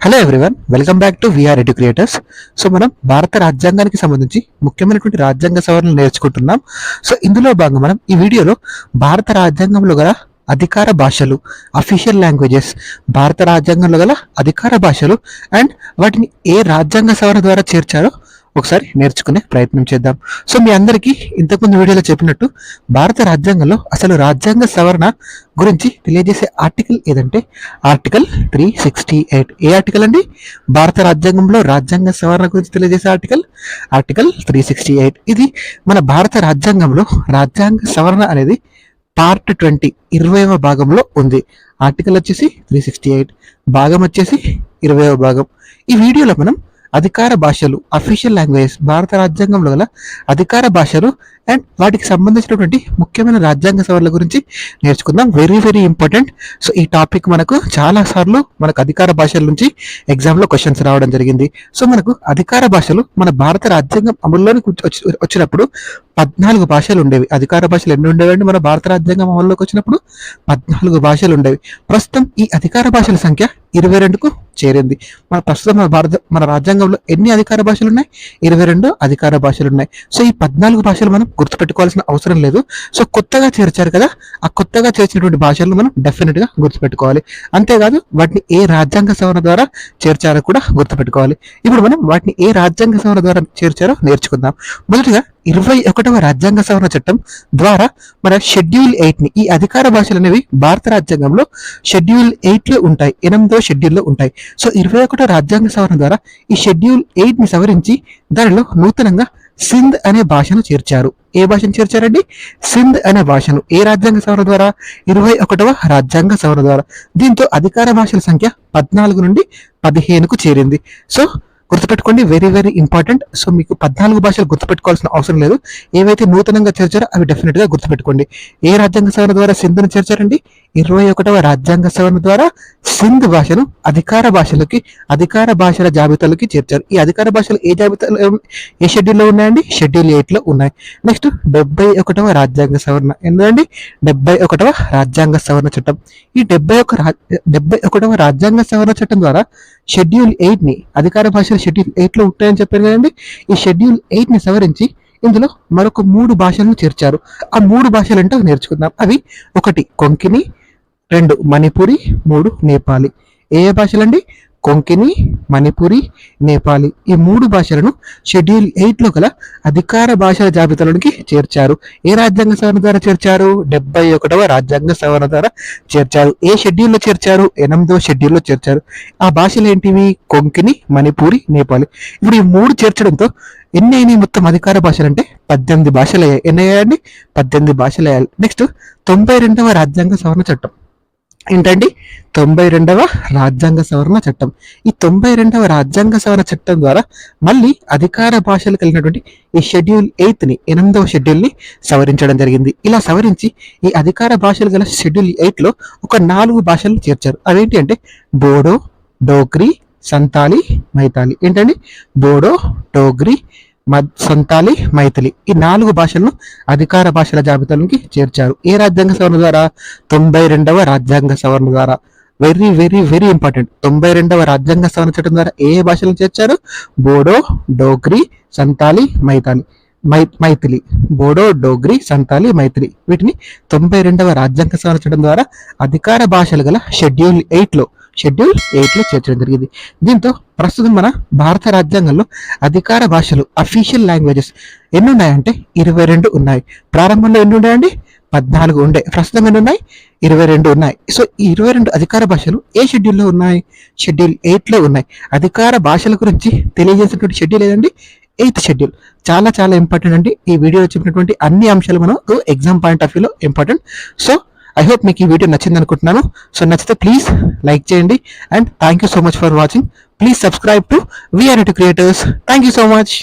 Hello everyone, welcome back to VR edu creators. So మనం భారత రాజ్యాంగానికి సంబంధించి ముఖ్యమైనటువంటి రాజ్యాంగ సవరణలు నేర్చుకుంటున్నాం. సో ఇందులో భాగంగా మనం ఈ వీడియోలో భారత రాజ్యాంగంలో గల అధికార భాషలు, అఫీషియల్ లాంగ్వేజెస్, భారత రాజ్యాంగంలో గల అధికార భాషలు అండ్ వాటిని ఏ రాజ్యాంగ సవరణ ద్వారా చేర్చారో ఒకసారి నేర్చుకునే ప్రయత్నం చేద్దాం. సో మీ అందరికీ ఇంతకుముందు వీడియోలో చెప్పినట్టు భారత రాజ్యాంగంలో అసలు రాజ్యాంగ సవరణ గురించి తెలియజేసే ఆర్టికల్ ఏదంటే ఆర్టికల్ 368. ఏ ఆర్టికల్ అండి? భారత రాజ్యాంగంలో రాజ్యాంగ సవరణ గురించి తెలియజేసే ఆర్టికల్ 368. ఇది మన భారత రాజ్యాంగంలో రాజ్యాంగ సవరణ అనేది పార్ట్ 20 20వ భాగంలో ఉంది. ఆర్టికల్ వచ్చేసి 368, భాగం వచ్చేసి 20వ భాగం. ఈ వీడియోలో మనం అధికార భాషలు, అఫీషియల్ లాంగ్వేజ్, భారత రాజ్యాంగంలో గల అధికార భాషలు అండ్ వాటికి సంబంధించినటువంటి ముఖ్యమైన రాజ్యాంగ సవరణల గురించి నేర్చుకుందాం. Very very important. సో ఈ టాపిక్ మనకు చాలా సార్లు మనకు అధికార భాషల నుంచి ఎగ్జామ్లో క్వశ్చన్స్ రావడం జరిగింది. సో మనకు అధికార భాషలు మన భారత రాజ్యాంగం అమల్లోకి వచ్చినప్పుడు 14 భాషలు ఉండేవి. అధికార భాషలు ఎన్ని ఉండేవండి? మన భారత రాజ్యాంగం అమల్లోకి వచ్చినప్పుడు 14 భాషలు ఉండేవి. ప్రస్తుతం ఈ అధికార భాషల సంఖ్య 22కు చేరింది. ప్రస్తుతం మన రాజ్యాంగంలో ఎన్ని అధికార భాషలు ఉన్నాయి? 22 అధికార భాషలు ఉన్నాయి. సో ఈ 14 భాషలు మనం గుర్తుపెట్టుకోవాల్సిన అవసరం లేదు. సో కొత్తగా చేర్చారు కదా, ఆ కొత్తగా చేర్చినటువంటి భాషలను మనం డెఫినెట్ గా గుర్తుపెట్టుకోవాలి. అంతేకాదు వాటిని ఏ రాజ్యాంగ సవరణ ద్వారా చేర్చారో కూడా గుర్తుపెట్టుకోవాలి. ఇప్పుడు మనం వాటిని ఏ రాజ్యాంగ సవరణ ద్వారా చేర్చారో నేర్చుకుందాం. మొదటిగా 21వ రాజ్యాంగ సవరణ చట్టం ద్వారా మన షెడ్యూల్ 8ని, ఈ అధికార భాషలు అనేవి భారత రాజ్యాంగంలో షెడ్యూల్ 8లో ఉంటాయి, 8వ షెడ్యూల్లో ఉంటాయి. సో 21వ రాజ్యాంగ సవరణ ద్వారా ఈ షెడ్యూల్ 8ని సవరించి దానిలో నూతనంగా సింధ్ అనే భాషను చేర్చారు. ఏ భాషను చేర్చారండి? సింధ్ అనే భాషను. ఏ రాజ్యాంగ సవరణ ద్వారా? 21వ రాజ్యాంగ సవరణ ద్వారా. దీంతో అధికార భాషల సంఖ్య 14 నుండి 15కు చేరింది. సో గుర్తుపెట్టుకోండి, వెరీ వెరీ ఇంపార్టెంట్. సో మీకు 14 భాషలు గుర్తుపెట్టుకోవాల్సిన అవసరం లేదు. ఏవైతే నూతనంగా చేర్చారో అవి డెఫినెట్ గా గుర్తుపెట్టుకోండి. ఏ రాజ్యాంగ సవరణ ద్వారా సింధ్ను చేర్చారండి? 21వ రాజ్యాంగ సవరణ ద్వారా సింధ్ భాషను అధికార భాషలకి, అధికార భాషల జాబితాలోకి చేర్చారు. ఈ అధికార భాషలు ఏ జాబితాలో, ఏ షెడ్యూల్లో ఉన్నాయండి? షెడ్యూల్ 8లో ఉన్నాయి. నెక్స్ట్ 71వ రాజ్యాంగ సవరణ. ఏంటండి? 71వ రాజ్యాంగ సవరణ చట్టం. ఈ 71వ రాజ్యాంగ సవరణ చట్టం ద్వారా షెడ్యూల్ 8ని, అధికార భాషలు షెడ్యూల్ 8లో ఉంటాయని చెప్పారు కదండి. ఈ షెడ్యూల్ 8ని సవరించి ఇందులో మరొక 3 భాషలను చేర్చారు. ఆ 3 భాషలు అంటే నేర్చుకుందాం. అవి 1 కొంకిని, 2 మణిపురి, 3 నేపాలి. ఏ భాషలండి? కొంకిని, మణిపురి, నేపాలి. ఈ 3 భాషలను షెడ్యూల్ 8లో గల అధికార భాషల జాబితాలోనికి చేర్చారు. ఏ రాజ్యాంగ సవరణ ద్వారా చేర్చారు? 71వ రాజ్యాంగ సవరణ ద్వారా చేర్చారు. ఏ షెడ్యూల్లో చేర్చారు? 8వ షెడ్యూల్లో చేర్చారు. ఆ భాషలు ఏంటివి? కొంకిని, మణిపురి, నేపాలి. ఇప్పుడు ఈ 3 చేర్చడంతో ఎన్ని అయినాయి మొత్తం అధికార భాషలు అంటే? 18 భాషలు అయ్యాయి. ఎన్ని అయ్యాయండి? 18 భాషలు అయ్యాయి. నెక్స్ట్ 92వ రాజ్యాంగ సవరణ చట్టం. ఏంటండి? 92వ రాజ్యాంగ సవరణ చట్టం. ఈ 92వ రాజ్యాంగ సవరణ చట్టం ద్వారా మళ్ళీ అధికార భాషలు కలిగినటువంటి ఈ షెడ్యూల్ 8ని, 8వ షెడ్యూల్ని సవరించడం జరిగింది. ఇలా సవరించి ఈ అధికార భాషలు గల షెడ్యూల్ 8లో ఒక 4 భాషలు చేర్చారు. అవేంటి అంటే బోడో, డోగ్రీ, సంతాలి, మైతాలి. ఏంటండి? బోడో, డోగ్రీ, సంతాలి, మైథిలి. ఈ 4 భాషలను అధికార భాషల జాబితాలోకి చేర్చారు. ఏ రాజ్యాంగ సవరణ ద్వారా? 92వ రాజ్యాంగ సవరణ ద్వారా. Very very very important. 92వ రాజ్యాంగ సవరణ చట్టం ద్వారా ఏ భాషలను చేర్చారు? బోడో, డోగ్రీ, సంతాలి, మైథిలి. బోడో, డోగ్రీ, సంతాలి, మైథిలి. వీటిని 92వ రాజ్యాంగ సవరణ చట్టం ద్వారా అధికార భాషలు గల షెడ్యూల్ 8లో చేర్చడం జరిగింది. దీంతో ప్రస్తుతం మన భారత రాజ్యాంగంలో అధికార భాషలు, అఫీషియల్ లాంగ్వేజెస్ ఎన్ని ఉన్నాయంటే 22 ఉన్నాయి. ప్రారంభంలో ఎన్ని ఉన్నాయండి? 14 ఉండే. ప్రస్తుతం ఎన్ని ఉన్నాయి? 22 ఉన్నాయి. సో ఈ 22 అధికార భాషలు ఏ షెడ్యూల్లో ఉన్నాయి? షెడ్యూల్ 8లో ఉన్నాయి. అధికార భాషల గురించి తెలియజేసినటువంటి షెడ్యూల్ ఏదండి? 8th schedule. చాలా చాలా ఇంపార్టెంట్ అండి. ఈ వీడియోలో చెప్పినటువంటి అన్ని అంశాలు మనకు ఎగ్జామ్ పాయింట్ ఆఫ్ వ్యూలో ఇంపార్టెంట్. సో ఐ హోప్ మీకు ఈ వీడియో నచ్చింది అనుకుంటున్నాను. సో నచ్చితే ప్లీజ్ లైక్ చేయండి and thank you so much for watching. Please subscribe to VR edu creators. Thank you so much.